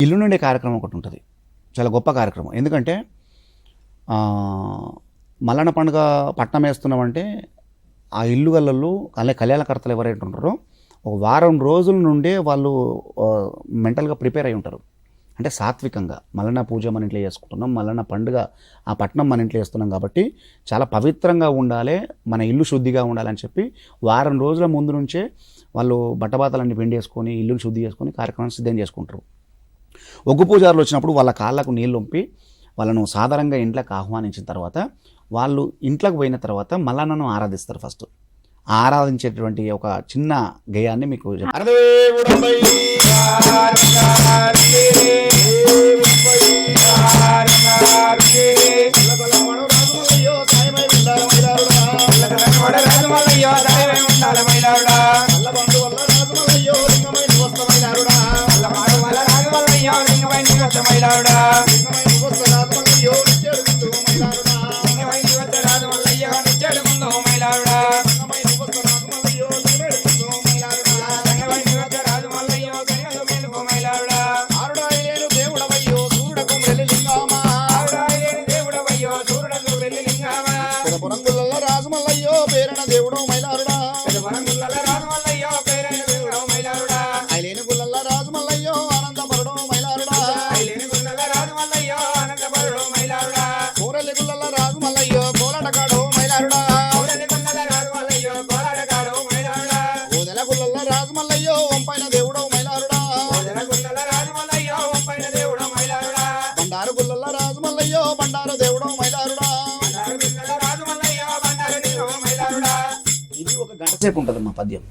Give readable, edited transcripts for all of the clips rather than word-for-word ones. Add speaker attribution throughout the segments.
Speaker 1: ఇల్లు నుండే కార్యక్రమం ఒకటి ఉంటుంది. చాలా గొప్ప కార్యక్రమం. ఎందుకంటే మల్లన్న పండుగ పట్నం వేస్తున్నామంటే ఆ ఇల్లు గల్లలు కళ్యాణకర్తలు ఎవరైతే ఉంటారో ఒక వారం రోజుల నుండే వాళ్ళు మెంటల్గా ప్రిపేర్ అయి ఉంటారు. అంటే సాత్వికంగా మల్లన్న పూజ మన ఇంట్లో చేసుకుంటున్నాం, మల్లన్న పండుగ ఆ పట్నం మన ఇంట్లో చేస్తున్నాం కాబట్టి చాలా పవిత్రంగా ఉండాలి, మన ఇల్లు శుద్ధిగా ఉండాలని చెప్పి వారం రోజుల ముందు నుంచే వాళ్ళు బట్టబాతలన్నీ పిండేసుకొని ఇల్లుని శుద్ధి చేసుకొని కార్యక్రమం సిద్ధం చేసుకుంటారు. ఒగ్గు పూజారులు వచ్చినప్పుడు వాళ్ళ కాళ్ళకు నీళ్ళు ఉంపి వాళ్ళను సాధారణంగా ఇంట్లోకి ఆహ్వానించిన తర్వాత వాళ్ళు ఇంట్లోకి పోయిన తర్వాత మల్లన్నను ఆరాధిస్తారు. ఫస్ట్ ఆరాధించేటువంటి ఒక చిన్న గేయాన్ని మీకు
Speaker 2: రాజమల్లయ్యో పేరణ దేవుడు మైలారుడా, ఐలేని గుల్లల్ల రాజమల్లయ్యో ఆనందపరుడు మైలారుడా, కూరలి గుల్లల్ల రాజమల్లయ్యో కోలటగాడు మైలారుడా, ఓదెల గుల్లల్ల రాజమల్లయ్యో వంపైన దేవుడు మైలారుడా, బండారు గుల్లల్ల రాజమల్లయ్యో బండారు దేవుడు మైలారుడా.
Speaker 1: ఇది ఒక గంట సేపు ఉంటుంది మా పద్యం.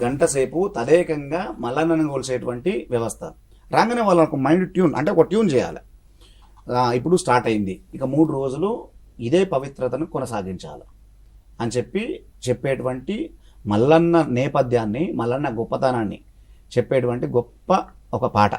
Speaker 1: గంట సేపు తదేకంగా మల్లన్నను కొలిసేటువంటి వ్యవస్థ. రాగానే వాళ్ళకు మైండ్ ట్యూన్ అంటే ఒక ట్యూన్ చేయాలి. ఇప్పుడు స్టార్ట్ అయింది, ఇక 3 రోజులు ఇదే పవిత్రతను కొనసాగించాలి అని చెప్పేటువంటి మల్లన్న నేపథ్యాన్ని, మల్లన్న గొప్పతనాన్ని చెప్పేటువంటి గొప్ప ఒక పాట.